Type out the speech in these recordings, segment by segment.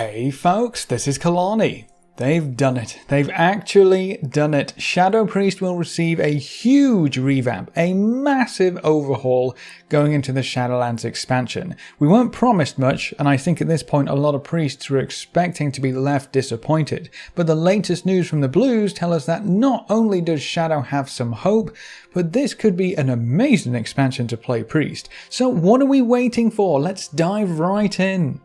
Hey folks, this is Kalani. They've done it. They've actually done it. Shadow Priest will receive a huge revamp, a massive overhaul going into the Shadowlands expansion. We weren't promised much, and I think at this point a lot of priests were expecting to be left disappointed. But the latest news from the Blues tell us that not only does Shadow have some hope, but this could be an amazing expansion to play Priest. So what are we waiting for? Let's dive right in.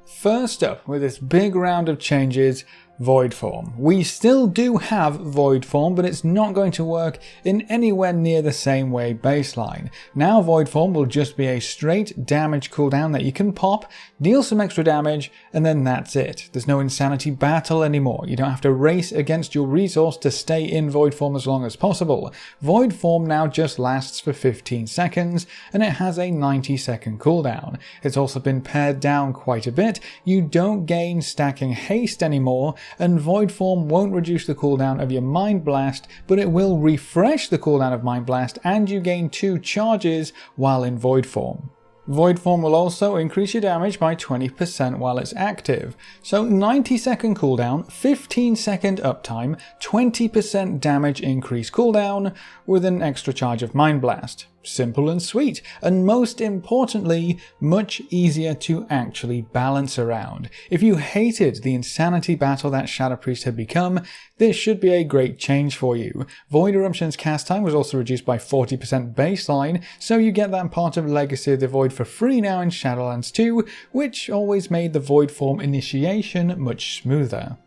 First up, with this big round of changes, Void Form. We still do have Void Form, but it's not going to work in anywhere near the same way baseline. Now Void Form will just be a straight damage cooldown that you can pop, deal some extra damage, and then that's it. There's no insanity battle anymore. You don't have to race against your resource to stay in Void Form as long as possible. Void Form now just lasts for 15 seconds, and it has a 90-second cooldown. It's also been pared down quite a bit. You don't gain stacking haste anymore, and Void Form won't reduce the cooldown of your Mind Blast, but it will refresh the cooldown of Mind Blast, and you gain 2 charges while in Void Form. Void Form will also increase your damage by 20% while it's active. So 90-second cooldown, 15-second uptime, 20% damage increase cooldown with an extra charge of Mind Blast. Simple and sweet, and most importantly, much easier to actually balance around. If you hated the insanity battle that Shadow Priest had become, this should be a great change for you. Void Eruption's cast time was also reduced by 40% baseline, so you get that part of Legacy of the Void for free now in Shadowlands 2, which always made the Void Form initiation much smoother.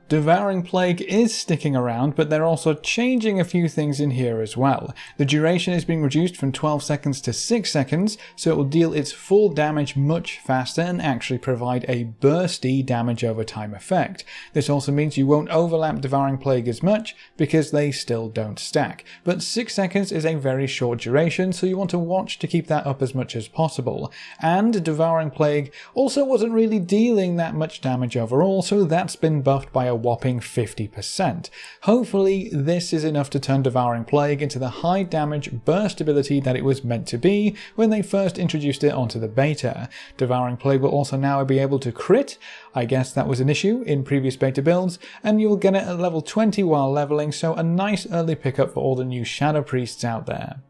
Devouring Plague is sticking around, but they're also changing a few things in here as well. The duration is being reduced from 12 seconds to 6 seconds, so it will deal its full damage much faster and actually provide a bursty damage over time effect. This also means you won't overlap Devouring Plague as much, because they still don't stack. But 6 seconds is a very short duration, so you want to watch to keep that up as much as possible. And Devouring Plague also wasn't really dealing that much damage overall, so that's been buffed by a whopping 50%. Hopefully this is enough to turn Devouring Plague into the high damage burst ability that it was meant to be when they first introduced it onto the beta. Devouring Plague will also now be able to crit. I guess that was an issue in previous beta builds, and you'll get it at level 20 while leveling, so a nice early pickup for all the new Shadow Priests out there.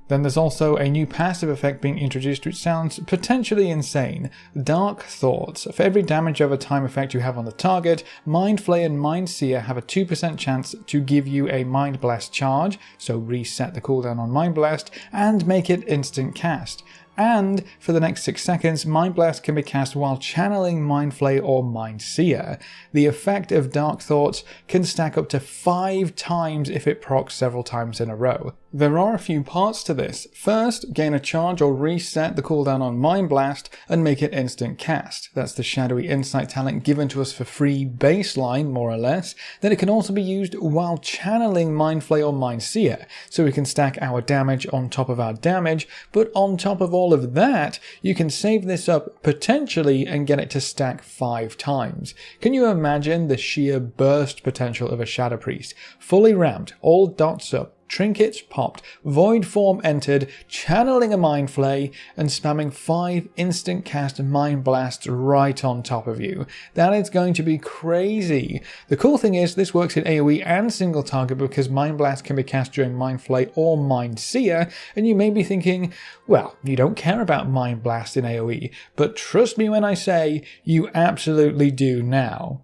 Then there's also a new passive effect being introduced which sounds potentially insane. Dark Thoughts. For every damage over time effect you have on the target, Mind Flayer and Mind Seer have a 2% chance to give you a Mind Blast charge, so reset the cooldown on Mind Blast, and make it instant cast. And for the next 6 seconds, Mind Blast can be cast while channeling Mind Flayer or Mind Seer. The effect of Dark Thoughts can stack up to 5 times if it procs several times in a row. There are a few parts to this. First, gain a charge or reset the cooldown on Mind Blast and make it instant cast. That's the Shadowy Insight talent given to us for free baseline, more or less. Then it can also be used while channeling Mind Flayer or Mind Seer, so we can stack our damage on top of our damage, but on top of all of that, you can save this up potentially and get it to stack 5 times. Can you imagine the sheer burst potential of a Shadow Priest? Fully ramped, all dots up, trinkets popped, Void Form entered, channeling a Mind Flay, and spamming 5 instant cast Mind Blasts right on top of you. That is going to be crazy. The cool thing is this works in AoE and single target because Mind Blast can be cast during Mind Flay or Mind Seer, and you may be thinking, well, you don't care about Mind Blast in AoE, but trust me when I say you absolutely do now.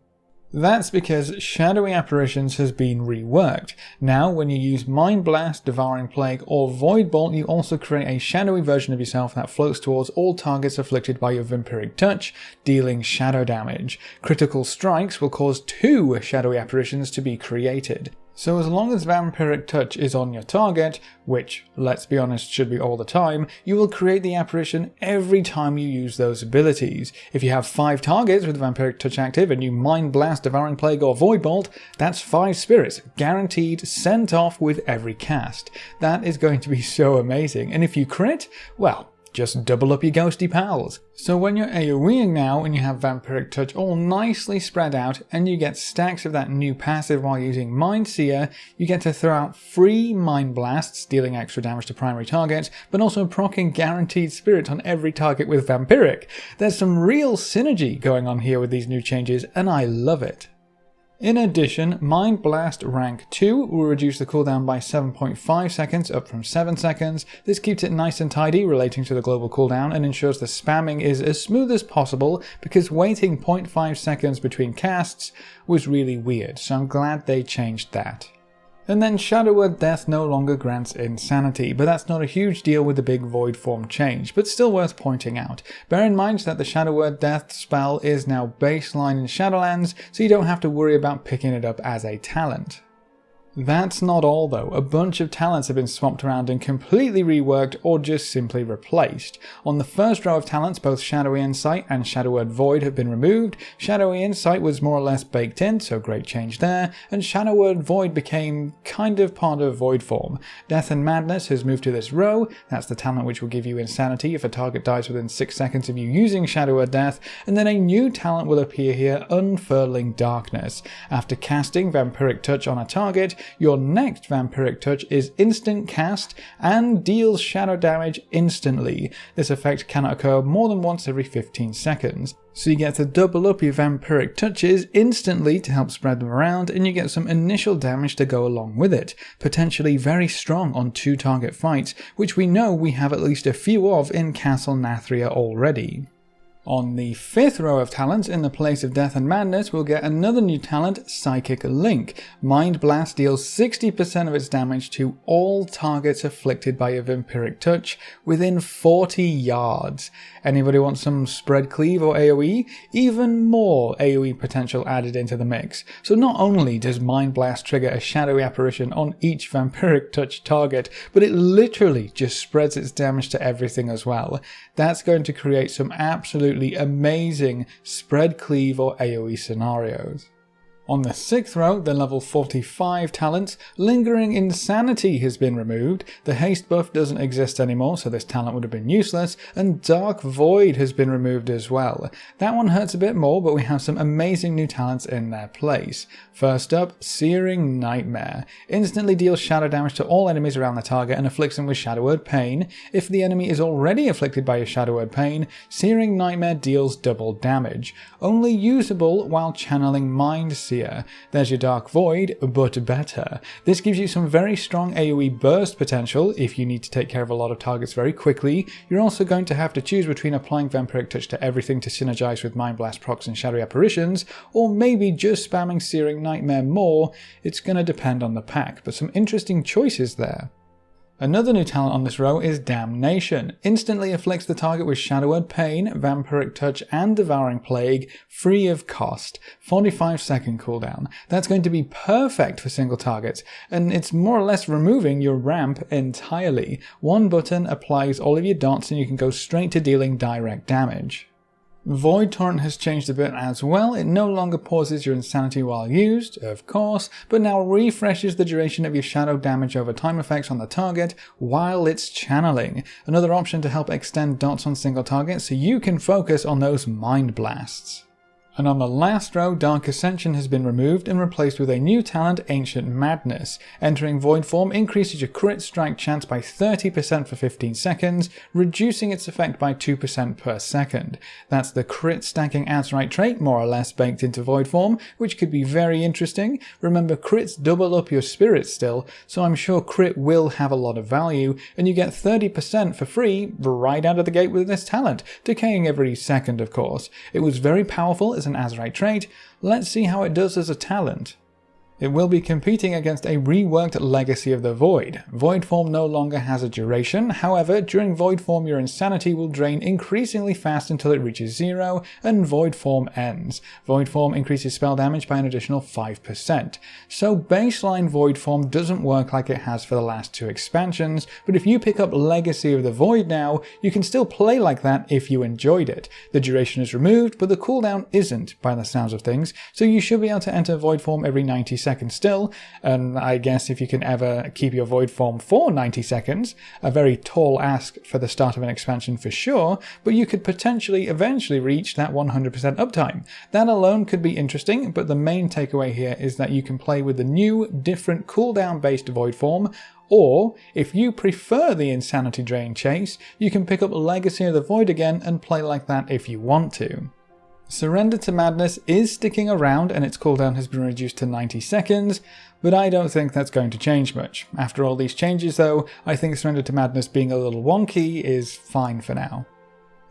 That's because Shadowy Apparitions has been reworked. Now when you use Mind Blast, Devouring Plague or Void Bolt, you also create a shadowy version of yourself that floats towards all targets afflicted by your Vampiric Touch, dealing shadow damage. Critical strikes will cause 2 Shadowy Apparitions to be created. So as long as Vampiric Touch is on your target, which, let's be honest, should be all the time, you will create the apparition every time you use those abilities. If you have 5 targets with Vampiric Touch active and you Mind Blast, Devouring Plague or Void Bolt, that's 5 spirits, guaranteed, sent off with every cast. That is going to be so amazing, and if you crit, well, just double up your ghosty pals. So when you're AoEing now and you have Vampiric Touch all nicely spread out and you get stacks of that new passive while using Mind Seer, you get to throw out free Mind Blasts, dealing extra damage to primary targets, but also proccing guaranteed spirit on every target with Vampiric. There's some real synergy going on here with these new changes and I love it. In addition, Mind Blast Rank 2 will reduce the cooldown by 7.5 seconds up from 7 seconds. This keeps it nice and tidy relating to the global cooldown and ensures the spamming is as smooth as possible, because waiting 0.5 seconds between casts was really weird, so I'm glad they changed that. And then Shadow Word Death no longer grants Insanity, but that's not a huge deal with the big Void form change, but still worth pointing out. Bear in mind that the Shadow Word Death spell is now baseline in Shadowlands, so you don't have to worry about picking it up as a talent. That's not all though. A bunch of talents have been swapped around and completely reworked or just simply replaced. On the first row of talents, both Shadowy Insight and Shadow Word Void have been removed. Shadowy Insight was more or less baked in, so great change there, and Shadow Word Void became kind of part of Void form. Death and Madness has moved to this row. That's the talent which will give you Insanity if a target dies within 6 seconds of you using Shadow Word Death, and then a new talent will appear here, Unfurling Darkness. After casting Vampiric Touch on a target, your next Vampiric Touch is instant cast and deals shadow damage instantly. This effect cannot occur more than once every 15 seconds. So you get to double up your Vampiric Touches instantly to help spread them around, and you get some initial damage to go along with it, potentially very strong on 2 target fights, which we know we have at least a few of in Castle Nathria already. On the 5th row of talents, in the place of Death and Madness, we'll get another new talent, Psychic Link. Mind Blast deals 60% of its damage to all targets afflicted by a Vampiric Touch within 40 yards. Anybody want some Spread Cleave or AoE? Even more AoE potential added into the mix. So not only does Mind Blast trigger a shadowy apparition on each Vampiric Touch target, but it literally just spreads its damage to everything as well. That's going to create some absolutely amazing Spread Cleave or AoE scenarios. On the 6th row, the level 45 talent, Lingering Insanity has been removed. The haste buff doesn't exist anymore, so this talent would have been useless, and Dark Void has been removed as well. That one hurts a bit more, but we have some amazing new talents in their place. First up, Searing Nightmare. Instantly deals shadow damage to all enemies around the target and afflicts them with Shadow Word Pain. If the enemy is already afflicted by a Shadow Word Pain, Searing Nightmare deals double damage. Only usable while channeling Mind Seer. There's your Dark Void, but better. This gives you some very strong AoE burst potential if you need to take care of a lot of targets very quickly. You're also going to have to choose between applying Vampiric Touch to everything to synergize with Mind Blast procs and Shadowy Apparitions, or maybe just spamming Searing Nightmare more. It's going to depend on the pack, but some interesting choices there. Another new talent on this row is Damnation. Instantly afflicts the target with Shadow Word Pain, Vampiric Touch and Devouring Plague, free of cost. 45-second cooldown. That's going to be perfect for single targets, and it's more or less removing your ramp entirely. One button applies all of your dots and you can go straight to dealing direct damage. Void Torrent has changed a bit as well. It no longer pauses your Insanity while used, of course, but now refreshes the duration of your shadow damage over time effects on the target while it's channeling. Another option to help extend dots on single targets so you can focus on those Mind Blasts. And on the last row, Dark Ascension has been removed and replaced with a new talent, Ancient Madness. Entering Void form increases your crit strike chance by 30% for 15 seconds, reducing its effect by 2% per second. That's the crit stacking Azurite trait, more or less baked into Void form, which could be very interesting. Remember, crits double up your spirit still, so I'm sure crit will have a lot of value, and you get 30% for free right out of the gate with this talent, decaying every second of course. It was very powerful as an Azurite trait. Let's see how it does as a talent. It will be competing against a reworked Legacy of the Void. Void form no longer has a duration, however, during Void form your Insanity will drain increasingly fast until it reaches 0, and Void form ends. Void form increases spell damage by an additional 5%. So baseline Void form doesn't work like it has for the last 2 expansions, but if you pick up Legacy of the Void now, you can still play like that if you enjoyed it. The duration is removed, but the cooldown isn't, by the sounds of things, so you should be able to enter Void form every 90 seconds seconds still, and I guess if you can ever keep your void form for 90 seconds, a very tall ask for the start of an expansion for sure, but you could potentially eventually reach that 100% uptime. That alone could be interesting, but the main takeaway here is that you can play with the new, different cooldown based void form, or, if you prefer the Insanity Drain chase, you can pick up Legacy of the Void again and play like that if you want to. Surrender to Madness is sticking around and its cooldown has been reduced to 90 seconds, but I don't think that's going to change much. After all these changes though, I think Surrender to Madness being a little wonky is fine for now.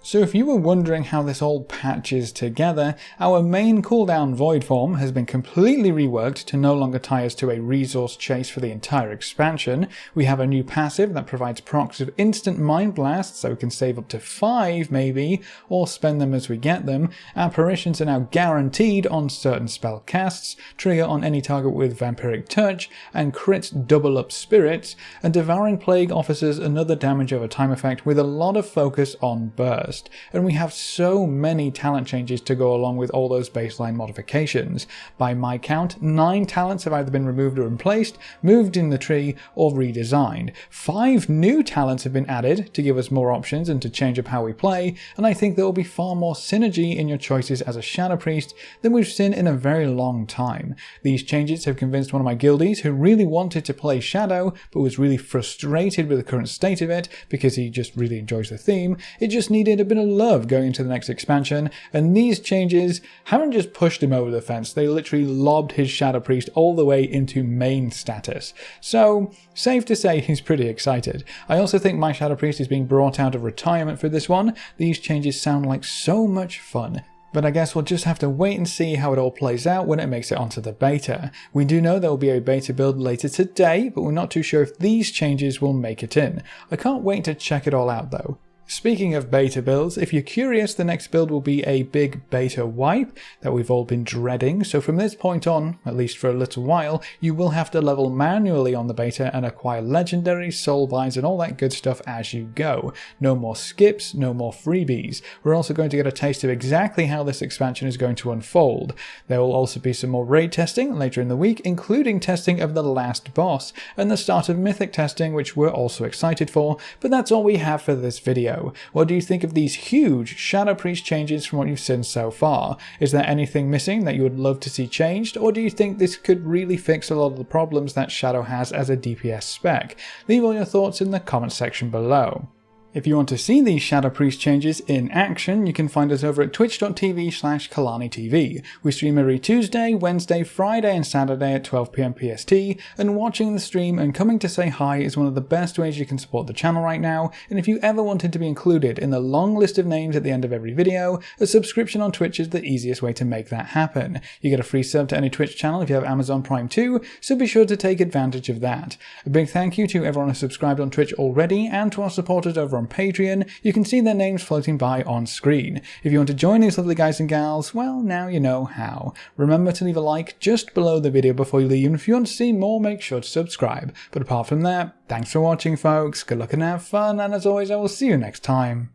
So if you were wondering how this all patches together, our main cooldown void form has been completely reworked to no longer tie us to a resource chase for the entire expansion. We have a new passive that provides procs of instant mind blasts, so we can save up to 5 maybe, or spend them as we get them. Apparitions are now guaranteed on certain spell casts, trigger on any target with vampiric touch, and crits double up spirits, and Devouring Plague offers us another damage over time effect with a lot of focus on burst. And we have so many talent changes to go along with all those baseline modifications. By my count, 9 talents have either been removed or replaced, moved in the tree, or redesigned. 5 new talents have been added to give us more options and to change up how we play, and I think there will be far more synergy in your choices as a Shadow Priest than we've seen in a very long time. These changes have convinced one of my guildies who really wanted to play Shadow but was really frustrated with the current state of it because he just really enjoys the theme. It just needed a bit of love going into the next expansion, and these changes haven't just pushed him over the fence, they literally lobbed his Shadow Priest all the way into main status. So, safe to say he's pretty excited. I also think my Shadow Priest is being brought out of retirement for this one. These changes sound like so much fun. But I guess we'll just have to wait and see how it all plays out when it makes it onto the beta. We do know there will be a beta build later today, but we're not too sure if these changes will make it in. I can't wait to check it all out though. Speaking of beta builds, if you're curious, the next build will be a big beta wipe that we've all been dreading, so from this point on, at least for a little while, you will have to level manually on the beta and acquire legendaries, soul vines and all that good stuff as you go. No more skips, no more freebies. We're also going to get a taste of exactly how this expansion is going to unfold. There will also be some more raid testing later in the week, including testing of the last boss, and the start of mythic testing, which we're also excited for, but that's all we have for this video. What do you think of these huge Shadow Priest changes from what you've seen so far? Is there anything missing that you would love to see changed, or do you think this could really fix a lot of the problems that Shadow has as a DPS spec? Leave all your thoughts in the comment section below. If you want to see these Shadow Priest changes in action, you can find us over at twitch.tv/KalaniTV. We stream every Tuesday, Wednesday, Friday and Saturday at 12 PM PST, and watching the stream and coming to say hi is one of the best ways you can support the channel right now, and if you ever wanted to be included in the long list of names at the end of every video, a subscription on Twitch is the easiest way to make that happen. You get a free sub to any Twitch channel if you have Amazon Prime too, so be sure to take advantage of that. A big thank you to everyone who subscribed on Twitch already, and to our supporters over on Patreon. You can see their names floating by on screen. If you want to join these lovely guys and gals, well, now you know how. Remember to leave a like just below the video before you leave, and if you want to see more, make sure to subscribe. But apart from that, thanks for watching folks, good luck and have fun, and as always I will see you next time.